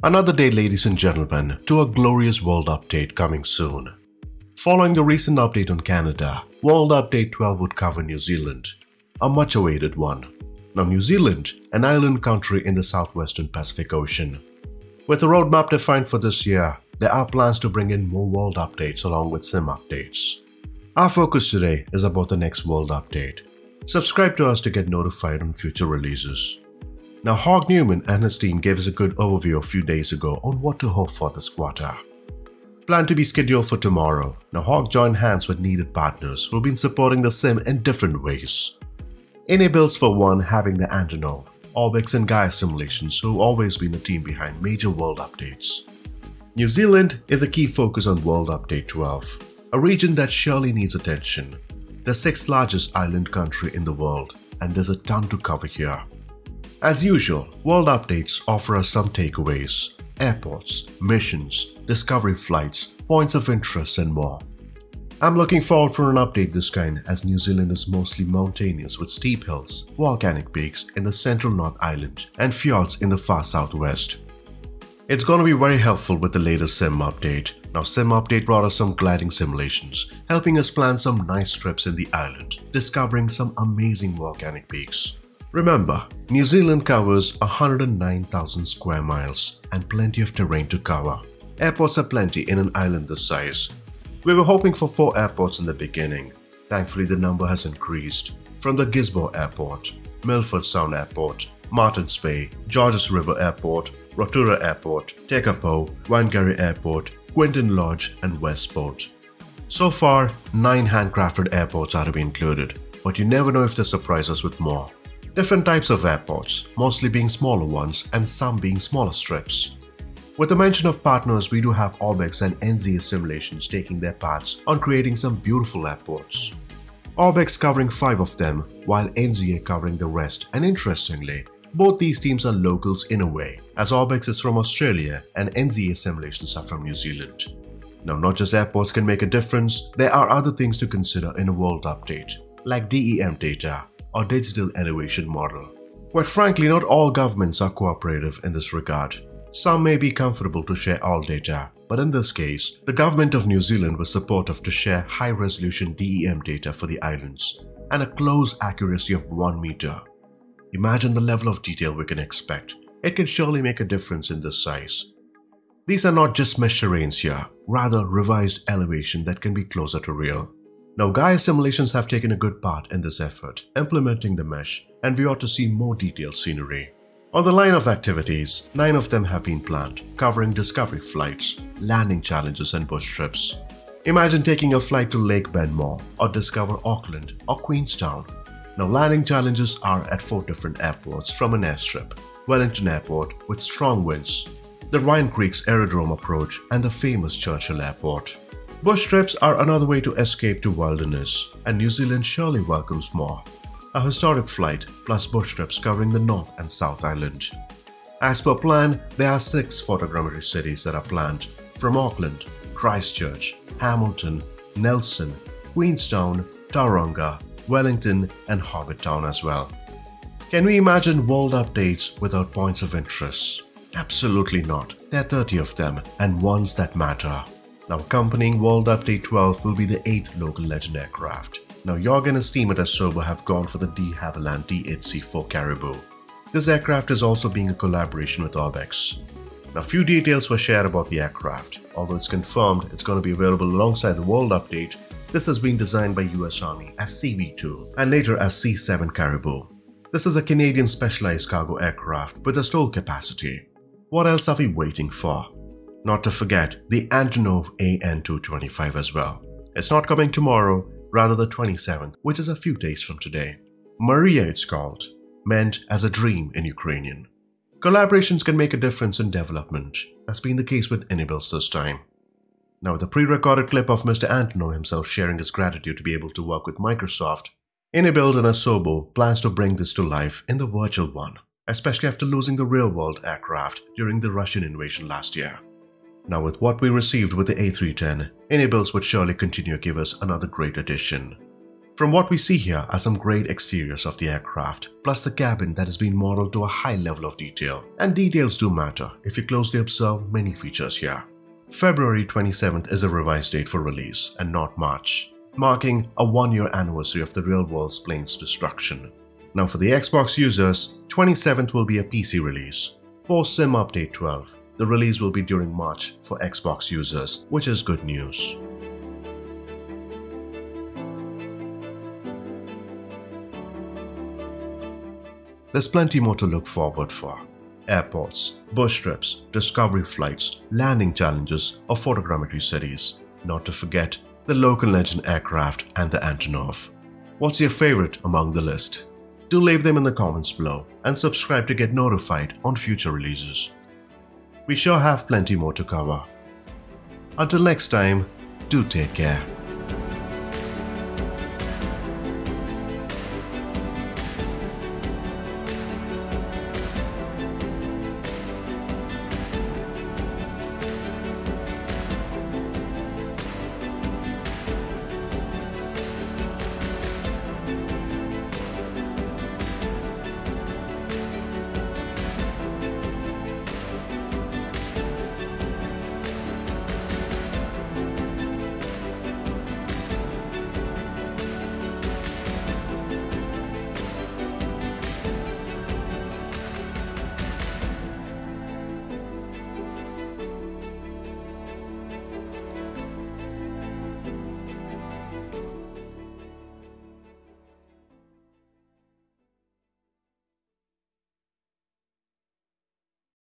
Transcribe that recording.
Another day, ladies and gentlemen, to a glorious world update coming soon. Following the recent update on Canada, World Update 12 would cover New Zealand, a much awaited one. Now New Zealand, an island country in the southwestern Pacific Ocean. With a roadmap defined for this year, there are plans to bring in more world updates along with sim updates. Our focus today is about the next world update. Subscribe to us to get notified on future releases. Now Hog Newman and his team gave us a good overview a few days ago on what to hope for this quarter. Planned to be scheduled for tomorrow, now Hog joined hands with needed partners who have been supporting the sim in different ways. A.k.a. builds for one having the Antonov, Orbix and Gaia Simulations who have always been the team behind major world updates. New Zealand is a key focus on World Update 12, a region that surely needs attention. The 6th largest island country in the world, and there's a ton to cover here. As usual, world updates offer us some takeaways, airports, missions, discovery flights, points of interest and more. I'm looking forward for an update this kind as New Zealand is mostly mountainous with steep hills, volcanic peaks in the central North Island and fjords in the far southwest. It's going to be very helpful with the latest sim update. Now sim update brought us some gliding simulations, helping us plan some nice trips in the island, discovering some amazing volcanic peaks. Remember, New Zealand covers 109,000 square miles and plenty of terrain to cover. Airports are plenty in an island this size. We were hoping for 4 airports in the beginning. Thankfully the number has increased. From the Gisborne Airport, Milford Sound Airport, Martins Bay, Georges River Airport, Rotorua Airport, Tekapo, Wangari Airport, Quinton Lodge and Westport. So far, 9 handcrafted airports are to be included, but you never know if they surprise us with more. Different types of airports, mostly being smaller ones and some being smaller strips. With the mention of partners, we do have Orbix and NZA Simulations taking their parts on creating some beautiful airports. Orbix covering 5 of them, while NZA covering the rest, and interestingly, both these teams are locals in a way, as Orbix is from Australia and NZA Simulations are from New Zealand. Now not just airports can make a difference, there are other things to consider in a world update, like DEM data or digital elevation model. Quite frankly, not all governments are cooperative in this regard. Some may be comfortable to share all data, but in this case, the government of New Zealand was supportive to share high-resolution DEM data for the islands and a close accuracy of 1 meter. Imagine the level of detail we can expect. It can surely make a difference in this size. These are not just mesh terrains here, rather revised elevation that can be closer to real. Now Gaia Simulations have taken a good part in this effort, implementing the mesh, and we ought to see more detailed scenery. On the line of activities, 9 of them have been planned, covering discovery flights, landing challenges and bush trips. Imagine taking a flight to Lake Benmore or discover Auckland or Queenstown. Now landing challenges are at 4 different airports from an airstrip, Wellington Airport with strong winds, the Rhine Creek's Aerodrome approach and the famous Churchill Airport. Bush trips are another way to escape to wilderness, and New Zealand surely welcomes more. A historic flight plus bush trips covering the North and South Island. As per plan, there are 6 photogrammetry cities that are planned from Auckland, Christchurch, Hamilton, Nelson, Queenstown, Tauranga, Wellington and Hobbit Town as well. Can we imagine world updates without points of interest? Absolutely not. There are 30 of them and ones that matter. Now accompanying World Update 12 will be the 8th local legend aircraft. Now Jorg and his team at Asoba have gone for the de Havilland DHC-4 Caribou. This aircraft is also being a collaboration with Orbix. Now few details were shared about the aircraft. Although it's confirmed it's going to be available alongside the World Update, this has been designed by US Army as CV-2 and later as C-7 Caribou. This is a Canadian specialized cargo aircraft with a STOL capacity. What else are we waiting for? Not to forget the Antonov AN-225 as well. It's not coming tomorrow, rather the 27th, which is a few days from today. Maria it's called, meant as a dream in Ukrainian. Collaborations can make a difference in development, as been the case with Inibuilds this time. Now with the pre-recorded clip of Mr. Antonov himself sharing his gratitude to be able to work with Microsoft, Inibuild and Asobo plans to bring this to life in the virtual one, especially after losing the real-world aircraft during the Russian invasion last year. Now with what we received with the A310, Inibuilds would surely continue to give us another great addition. From what we see here are some great exteriors of the aircraft, plus the cabin that has been modeled to a high level of detail. And details do matter if you closely observe many features here. February 27th is a revised date for release and not March, marking a 1-year anniversary of the real-world plane's destruction. Now for the Xbox users, 27th will be a PC release. Post Sim Update 12, the release will be during March for Xbox users, which is good news. There's plenty more to look forward for. Airports, bush trips, discovery flights, landing challenges, or photogrammetry cities. Not to forget the local legend aircraft and the Antonov. What's your favorite among the list? Do leave them in the comments below and subscribe to get notified on future releases. We sure have plenty more to cover. Until next time, do take care.